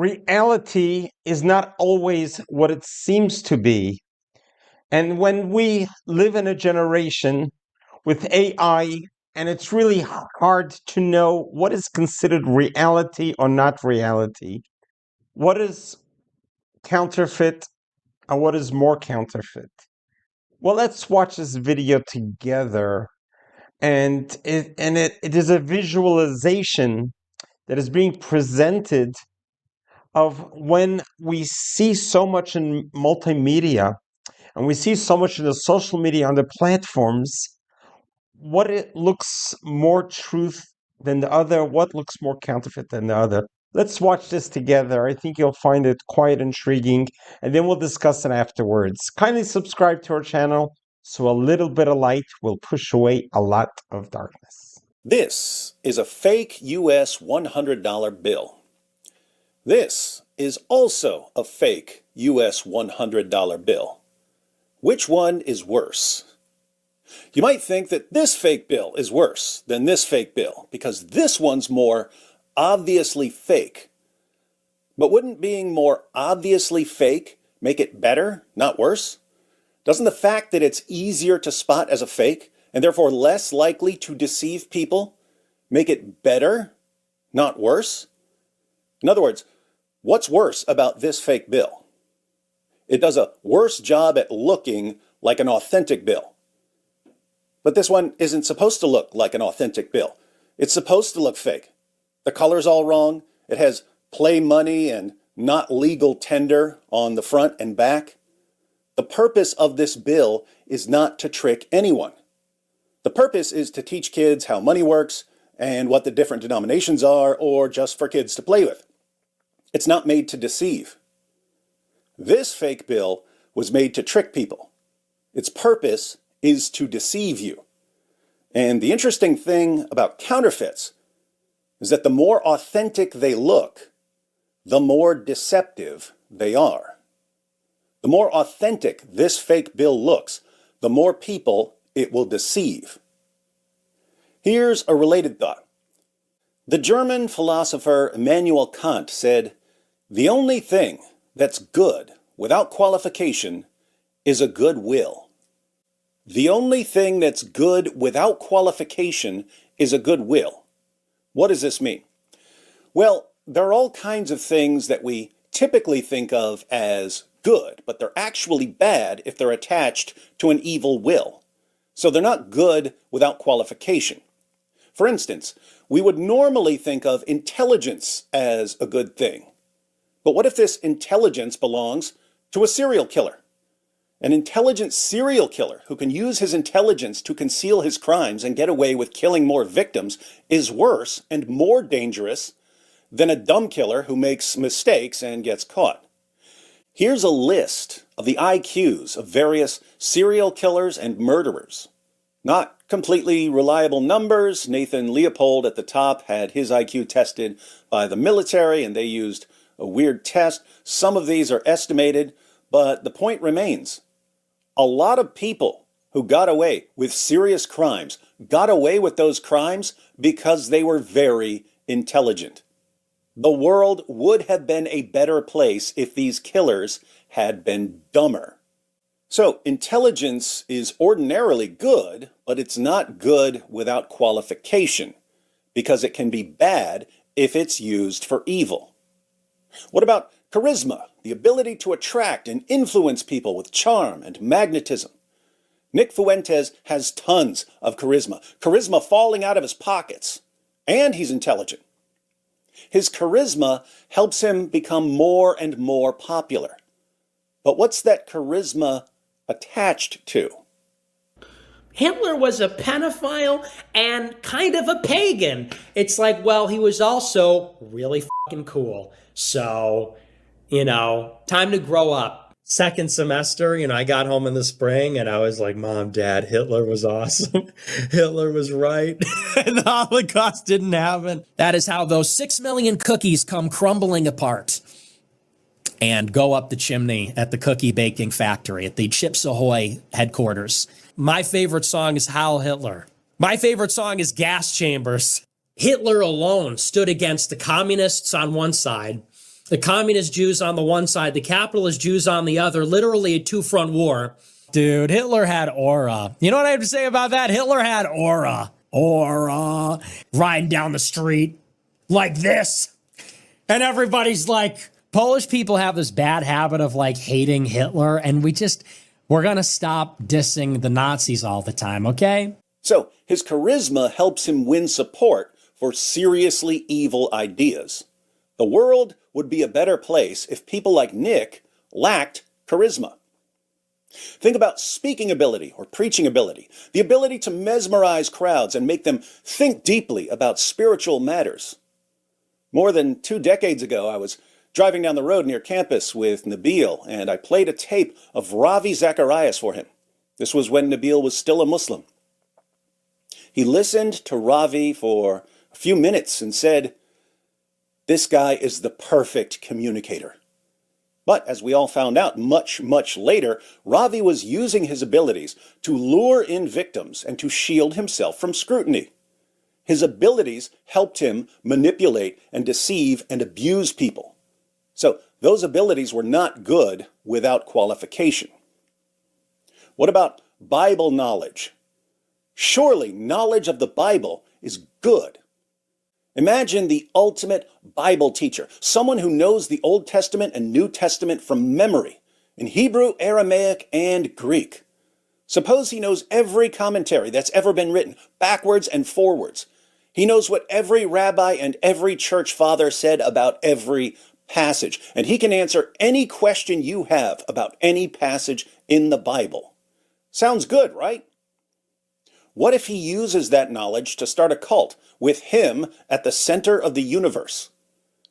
reality is not always what it seems to be. And when we live in a generation with AI, and it's really hard to know what is considered reality or not reality, what is counterfeit and what is more counterfeit. Well, let's watch this video together. And it is a visualization that is being presented of when we see so much in multimedia and we see so much in the social media on the platforms, what it looks more truth than the other, what looks more counterfeit than the other. Let's watch this together. I think you'll find it quite intriguing, and then we'll discuss it afterwards. Kindly subscribe to our channel so a little bit of light will push away a lot of darkness. This is a fake US $100 bill. This is also a fake US $100 bill. Which one is worse? You might think that this fake bill is worse than this fake bill because this one's more obviously fake. But wouldn't being more obviously fake make it better, not worse? Doesn't the fact that it's easier to spot as a fake and therefore less likely to deceive people make it better, not worse? In other words, what's worse about this fake bill? It does a worse job at looking like an authentic bill. But this one isn't supposed to look like an authentic bill. It's supposed to look fake. The color's all wrong. It has play money and not legal tender on the front and back. The purpose of this bill is not to trick anyone. The purpose is to teach kids how money works and what the different denominations are, or just for kids to play with. It's not made to deceive. This fake bill was made to trick people. Its purpose is to deceive you. And the interesting thing about counterfeits is that the more authentic they look, the more deceptive they are. The more authentic this fake bill looks, the more people it will deceive. Here's a related thought. The German philosopher Immanuel Kant said, "The only thing that's good without qualification is a good will." The only thing that's good without qualification is a good will. What does this mean? Well, there are all kinds of things that we typically think of as good, but they're actually bad if they're attached to an evil will. So they're not good without qualification. For instance, we would normally think of intelligence as a good thing. But what if this intelligence belongs to a serial killer? An intelligent serial killer who can use his intelligence to conceal his crimes and get away with killing more victims is worse and more dangerous than a dumb killer who makes mistakes and gets caught. Here's a list of the IQs of various serial killers and murderers. Not completely reliable numbers. Nathan Leopold at the top had his IQ tested by the military and they used a weird test. Some of these are estimated, but the point remains. A lot of people who got away with serious crimes got away with those crimes because they were very intelligent. The world would have been a better place if these killers had been dumber. So, intelligence is ordinarily good, but it's not good without qualification, because it can be bad if it's used for evil. What about charisma, the ability to attract and influence people with charm and magnetism? Nick Fuentes has tons of charisma falling out of his pockets, and he's intelligent. His charisma helps him become more and more popular. But what's that charisma attached to? Hitler was a pedophile and kind of a pagan. It's like, well, he was also really fucking cool. So, time to grow up. Second semester, I got home in the spring and I was like, Mom, Dad, Hitler was awesome. Hitler was right. And the Holocaust didn't happen. That is how those 6 million cookies come crumbling apart and go up the chimney at the cookie baking factory at the Chips Ahoy headquarters. My favorite song is Heil Hitler. My favorite song is Gas Chambers. Hitler alone stood against the communists on one side The communist Jews on the one side, the capitalist Jews on the other, literally a two-front war. Dude, Hitler had aura. You know what I have to say about that? Hitler had aura. Aura. Riding down the street like this. And everybody's like, Polish people have this bad habit of like hating Hitler, and we're gonna stop dissing the Nazis all the time, okay? So his charisma helps him win support for seriously evil ideas. The world would be a better place if people like Nick lacked charisma. Think about speaking ability or preaching ability, the ability to mesmerize crowds and make them think deeply about spiritual matters. More than 2 decades ago, I was driving down the road near campus with Nabil, and I played a tape of Ravi Zacharias for him. This was when Nabil was still a Muslim. He listened to Ravi for a few minutes and said, "This guy is the perfect communicator." But as we all found out much, much later, Ravi was using his abilities to lure in victims and to shield himself from scrutiny. His abilities helped him manipulate and deceive and abuse people. So those abilities were not good without qualification. What about Bible knowledge? Surely knowledge of the Bible is good. Imagine the ultimate Bible teacher, someone who knows the Old Testament and New Testament from memory, in Hebrew, Aramaic, and Greek. Suppose he knows every commentary that's ever been written, backwards and forwards. He knows what every rabbi and every church father said about every passage, and he can answer any question you have about any passage in the Bible. Sounds good, right? What if he uses that knowledge to start a cult with him at the center of the universe?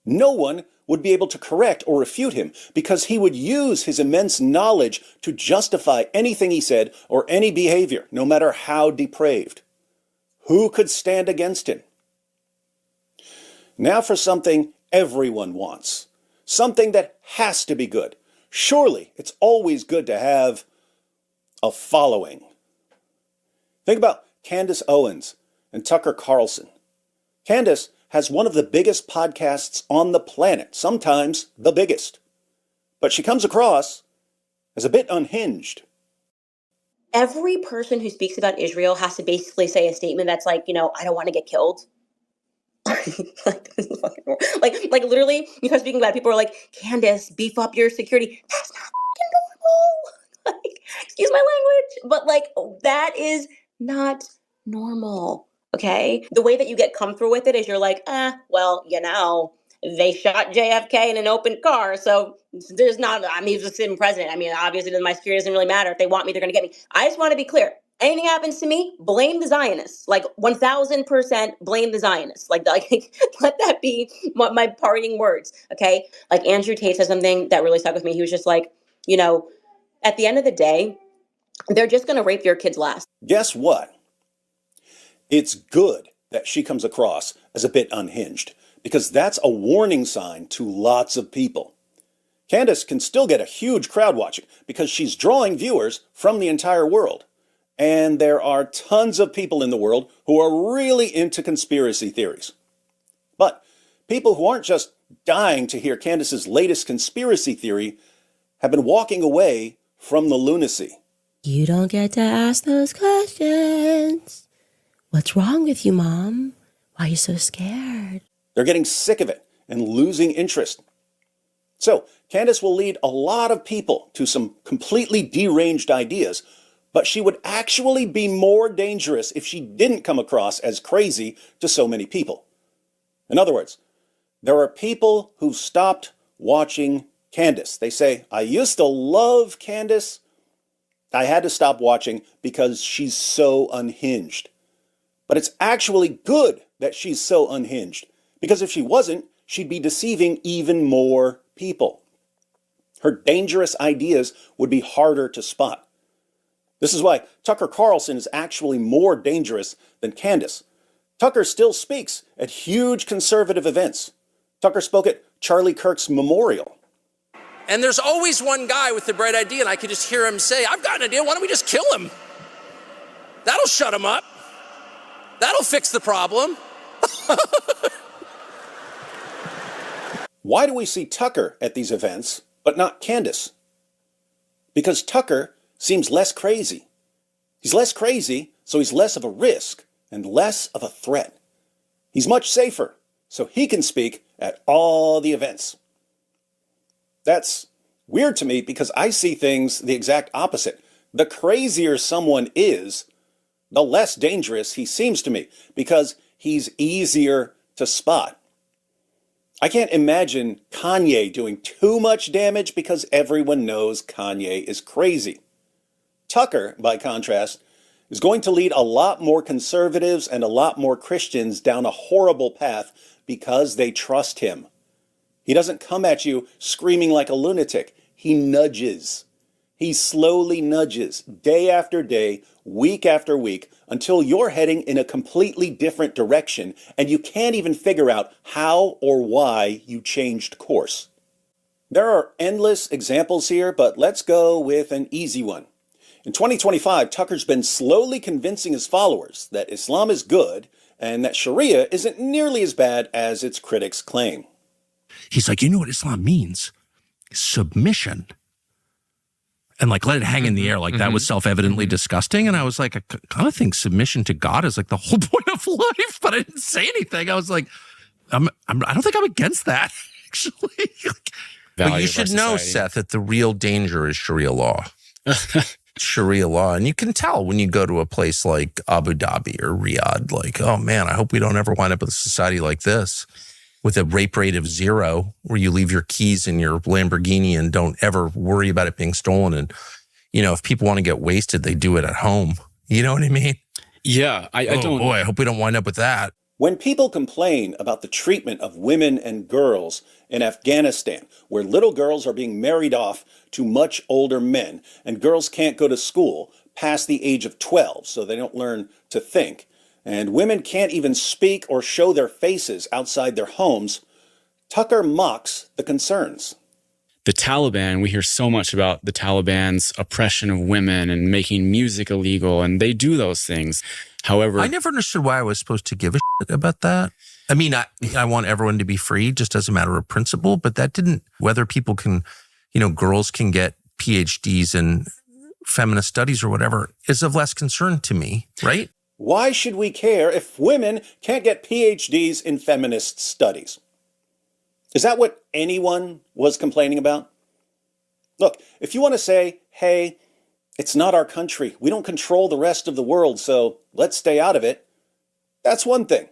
No one would be able to correct or refute him because he would use his immense knowledge to justify anything he said or any behavior, no matter how depraved. Who could stand against him? Now for something everyone wants, something that has to be good. Surely it's always good to have a following. Think about Candace Owens and Tucker Carlson. Candace has one of the biggest podcasts on the planet, sometimes the biggest. But she comes across as a bit unhinged. Every person who speaks about Israel has to basically say a statement that's like, I don't want to get killed. like, this is fucking like literally, you start speaking about it, people are like, Candace, beef up your security. That's not fucking normal. Like, excuse my language, but like, that is not normal. Okay. The way that you get comfortable with it is you're like, well, they shot JFK in an open car. So there's not, he's a sitting president. Obviously my security doesn't really matter. If they want me, they're going to get me. I just want to be clear. Anything happens to me, blame the Zionists. Like 1000% blame the Zionists. Like let that be my parting words. Okay. Like Andrew Tate said something that really stuck with me. He was just like, at the end of the day, they're just going to rape your kids last. Guess what? It's good that she comes across as a bit unhinged, because that's a warning sign to lots of people. Candace can still get a huge crowd watching because she's drawing viewers from the entire world. And there are tons of people in the world who are really into conspiracy theories. But people who aren't just dying to hear Candace's latest conspiracy theory have been walking away from the lunacy. You don't get to ask those questions. What's wrong with you, Mom? Why are you so scared? They're getting sick of it and losing interest. So Candace will lead a lot of people to some completely deranged ideas, but she would actually be more dangerous if she didn't come across as crazy to so many people. In other words, there are people who've stopped watching Candace. They say, I used to love Candace. I had to stop watching because she's so unhinged. But it's actually good that she's so unhinged, because if she wasn't, she'd be deceiving even more people. Her dangerous ideas would be harder to spot. This is why Tucker Carlson is actually more dangerous than Candace. Tucker still speaks at huge conservative events. Tucker spoke at Charlie Kirk's memorial. And there's always one guy with the bright idea, and I could just hear him say, I've got an idea, why don't we just kill him? That'll shut him up. That'll fix the problem. Why do we see Tucker at these events, but not Candace? Because Tucker seems less crazy. He's less crazy, so he's less of a risk and less of a threat. He's much safer, so he can speak at all the events. That's weird to me because I see things the exact opposite. The crazier someone is, the less dangerous he seems to me because he's easier to spot. I can't imagine Kanye doing too much damage because everyone knows Kanye is crazy. Tucker, by contrast, is going to lead a lot more conservatives and a lot more Christians down a horrible path because they trust him. He doesn't come at you screaming like a lunatic. He nudges. He slowly nudges day after day, week after week, until you're heading in a completely different direction and you can't even figure out how or why you changed course. There are endless examples here, but let's go with an easy one. In 2025, Tucker's been slowly convincing his followers that Islam is good and that Sharia isn't nearly as bad as its critics claim. He's like, you know what Islam means? Submission. And like, let it hang in the air. Like that was self-evidently disgusting. And I was like, I kind of think submission to God is like the whole point of life, but I didn't say anything. I was like, I don't think I'm against that, actually. But you should know, Seth, that the real danger is Sharia law. Sharia law. And you can tell when you go to a place like Abu Dhabi or Riyadh, like, oh man, I hope we don't ever wind up with a society like this with a rape rate of 0, where you leave your keys in your Lamborghini and don't ever worry about it being stolen. And, you know, if people want to get wasted, they do it at home. You know what I mean? Yeah, I don't. Boy, I hope we don't wind up with that. When people complain about the treatment of women and girls in Afghanistan, where little girls are being married off to much older men and girls can't go to school past the age of 12 so they don't learn to think, and women can't even speak or show their faces outside their homes, Tucker mocks the concerns. The Taliban, we hear so much about the Taliban's oppression of women and making music illegal, and they do those things. However, I never understood why I was supposed to give a shit about that. I mean, I want everyone to be free just as a matter of principle, but that didn't, whether people can, you know, girls can get PhDs in feminist studies or whatever, is of less concern to me, right? Why should we care if women can't get PhDs in feminist studies? Is that what anyone was complaining about? Look, if you want to say, hey, it's not our country, we don't control the rest of the world, so let's stay out of it, that's one thing.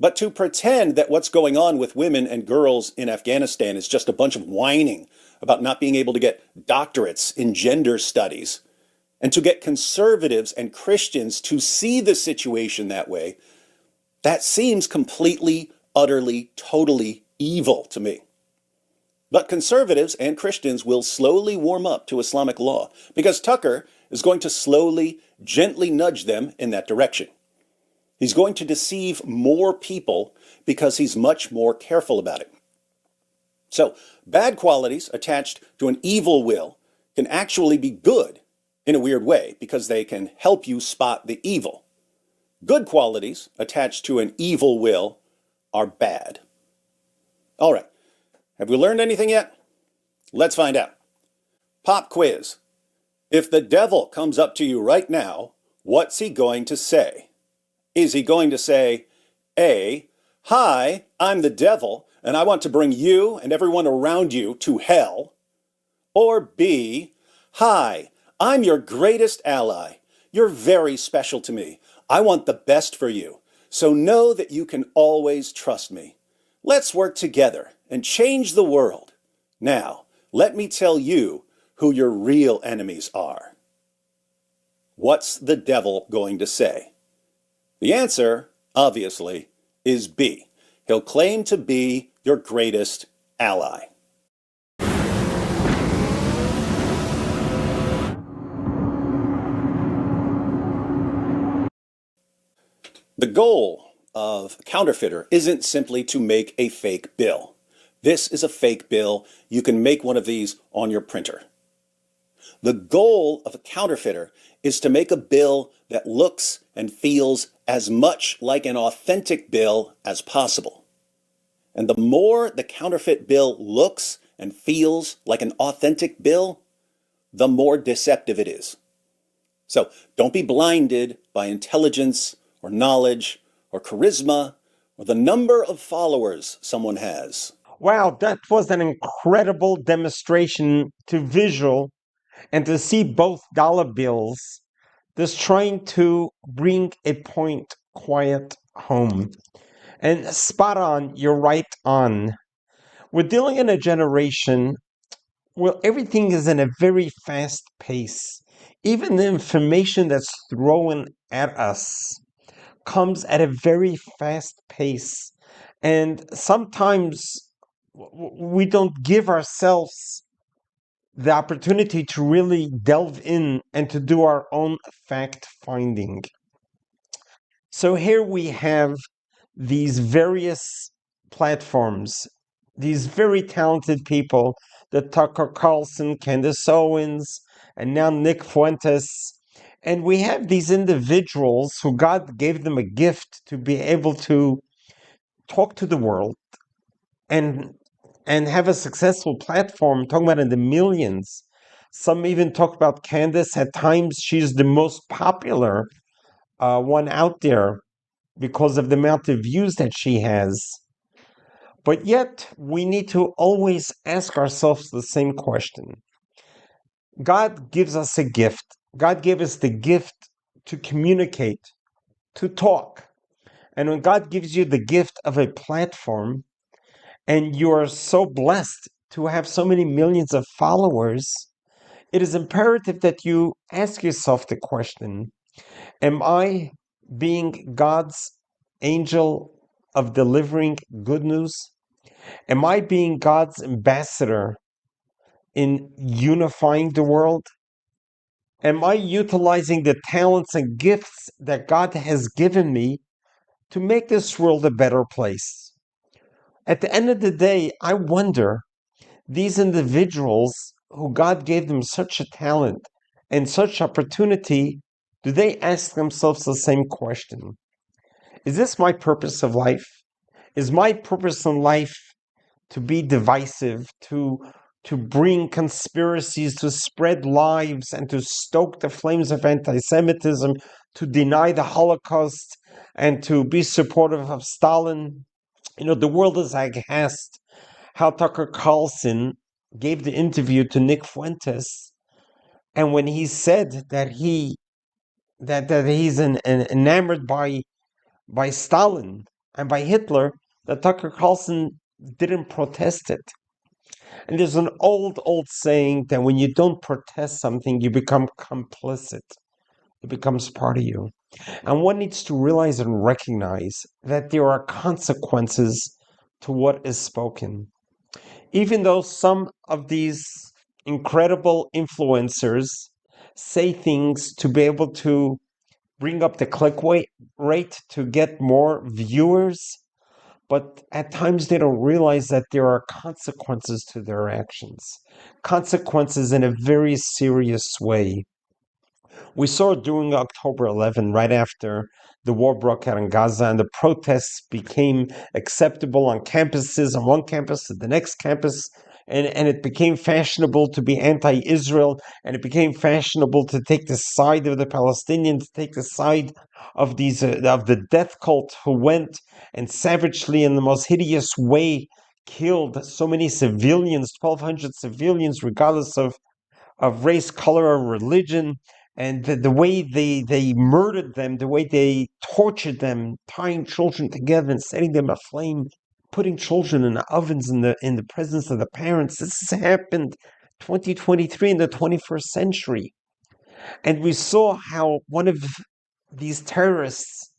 But to pretend that what's going on with women and girls in Afghanistan is just a bunch of whining about not being able to get doctorates in gender studies, and to get conservatives and Christians to see the situation that way, that seems completely, utterly, totally evil to me. But conservatives and Christians will slowly warm up to Islamic law because Tucker is going to slowly, gently nudge them in that direction. He's going to deceive more people because he's much more careful about it. So, bad qualities attached to an evil will can actually be good in a weird way because they can help you spot the evil. Good qualities attached to an evil will are bad. All right, have we learned anything yet? Let's find out. Pop quiz. If the devil comes up to you right now, what's he going to say? Is he going to say, A, hi, I'm the devil, and I want to bring you and everyone around you to hell? Or B, hi, I'm your greatest ally. You're very special to me. I want the best for you. So know that you can always trust me. Let's work together and change the world. Now, let me tell you who your real enemies are. What's the devil going to say? The answer, obviously, is B. He'll claim to be your greatest ally. The goal of a counterfeiter isn't simply to make a fake bill. This is a fake bill. You can make one of these on your printer. The goal of a counterfeiter is to make a bill that looks and feels as much like an authentic bill as possible. And the more the counterfeit bill looks and feels like an authentic bill, the more deceptive it is. So don't be blinded by intelligence or knowledge or charisma or the number of followers someone has. Wow, that was an incredible demonstration to visual and to see both dollar bills just trying to bring a point quiet home. And spot on, you're right on. We're dealing in a generation where everything is in a very fast pace. Even the information that's thrown at us comes at a very fast pace. And sometimes we don't give ourselves the opportunity to really delve in and to do our own fact finding. So here we have these various platforms, these very talented people, the Tucker Carlson, Candace Owens, and now Nick Fuentes. And we have these individuals who God gave them a gift to be able to talk to the world and have a successful platform, talking about in the millions. Some even talk about Candace. At times, she's the most popular one out there because of the amount of views that she has. But yet, we need to always ask ourselves the same question. God gives us a gift. God gave us the gift to communicate, to talk. And when God gives you the gift of a platform, and you are so blessed to have so many millions of followers, it is imperative that you ask yourself the question, am I being God's angel of delivering good news? Am I being God's ambassador in unifying the world? Am I utilizing the talents and gifts that God has given me to make this world a better place? At the end of the day, I wonder, these individuals who God gave them such a talent and such opportunity, do they ask themselves the same question? Is this my purpose of life? Is my purpose in life to be divisive, to bring conspiracies, to spread lies, and to stoke the flames of anti-Semitism, to deny the Holocaust, and to be supportive of Stalin? The world is aghast how Tucker Carlson gave the interview to Nick Fuentes, and when he said that he's enamored by Stalin and by Hitler, that Tucker Carlson didn't protest it. And there's an old saying that when you don't protest something, you become complicit. It becomes part of you. And one needs to realize and recognize that there are consequences to what is spoken. Even though some of these incredible influencers say things to be able to bring up the click rate to get more viewers, but at times they don't realize that there are consequences to their actions. Consequences in a very serious way. We saw it during October 11, right after the war broke out in Gaza, and the protests became acceptable on campuses, on one campus to the next campus, and it became fashionable to be anti-Israel, and it became fashionable to take the side of the Palestinians, to take the side of these of the death cult who went and savagely, in the most hideous way, killed so many civilians, 1,200 civilians, regardless of race, color, or religion. And the way they murdered them, the way they tortured them, tying children together and setting them aflame, putting children in the ovens in the presence of the parents. This has happened 2023 in the 21st century. And we saw how one of these terrorists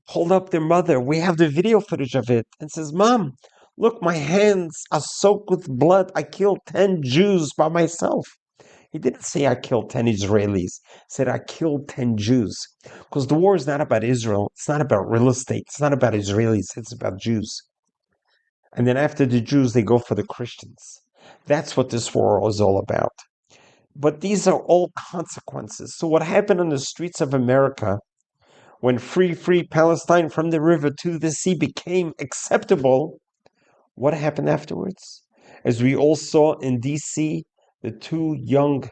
pulled up their mother. We have the video footage of it, and says, "Mom, look, my hands are soaked with blood. I killed 10 Jews by myself." He didn't say I killed 10 Israelis. He said I killed 10 Jews. Because the war is not about Israel. It's not about real estate. It's not about Israelis. It's about Jews. And then after the Jews, they go for the Christians. That's what this war is all about. But these are all consequences. So what happened on the streets of America when free Palestine from the river to the sea became acceptable, What happened afterwards? As we all saw in DC, the two young,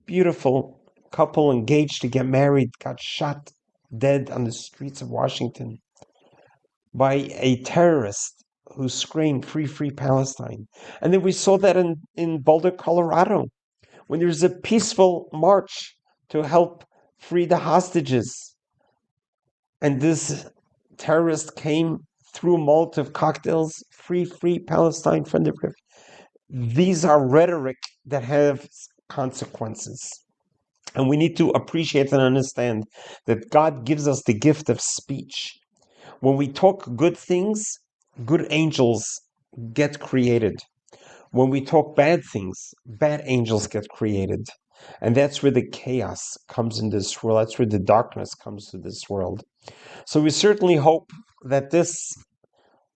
beautiful couple engaged to get married got shot dead on the streets of Washington by a terrorist who screamed, "Free, free Palestine." And then we saw that in Boulder, Colorado, when there was a peaceful march to help free the hostages. And this terrorist came through Molotov cocktails, "Free, free Palestine" from the river. These are rhetoric that have consequences. And we need to appreciate and understand that God gives us the gift of speech. When we talk good things, good angels get created. When we talk bad things, bad angels get created. And that's where the chaos comes in this world. That's where the darkness comes to this world. So we certainly hope that this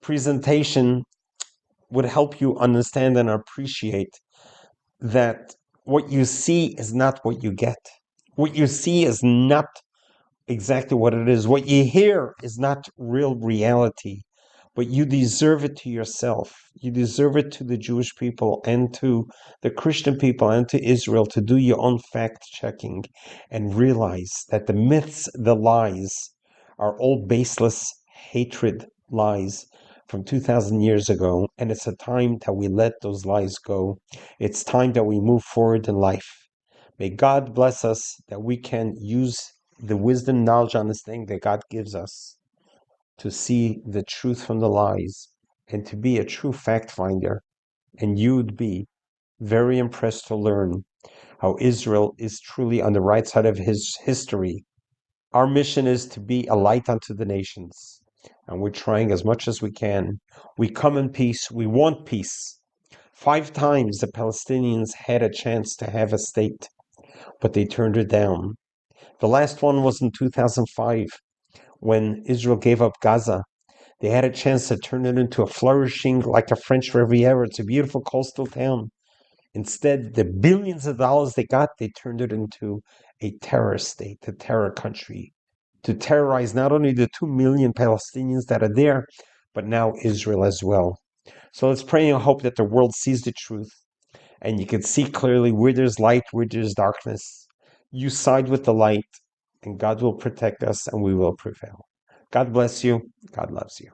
presentation would help you understand and appreciate that what you see is not what you get. What you see is not exactly what it is. What you hear is not real reality, but you deserve it to yourself. You deserve it to the Jewish people and to the Christian people and to Israel to do your own fact checking and realize that the myths, the lies, are all baseless hatred lies from 2,000 years ago. And it's a time that we let those lies go. It's time that we move forward in life. May God bless us that we can use the wisdom, knowledge, understanding that God gives us to see the truth from the lies and to be a true fact finder. And you would be very impressed to learn how Israel is truly on the right side of his history. Our mission is to be a light unto the nations, and we're trying as much as we can. We come in peace. We want peace. 5 times the Palestinians had a chance to have a state, but they turned it down. The last one was in 2005 when Israel gave up Gaza. They had a chance to turn it into a flourishing, like a French Riviera. It's a beautiful coastal town. Instead, the billions of dollars they got, they turned it into a terror state, a terror country, to terrorize not only the 2 million Palestinians that are there, but now Israel as well. So let's pray and hope that the world sees the truth and you can see clearly where there's light, where there's darkness. You side with the light, and God will protect us and we will prevail. God bless you. God loves you.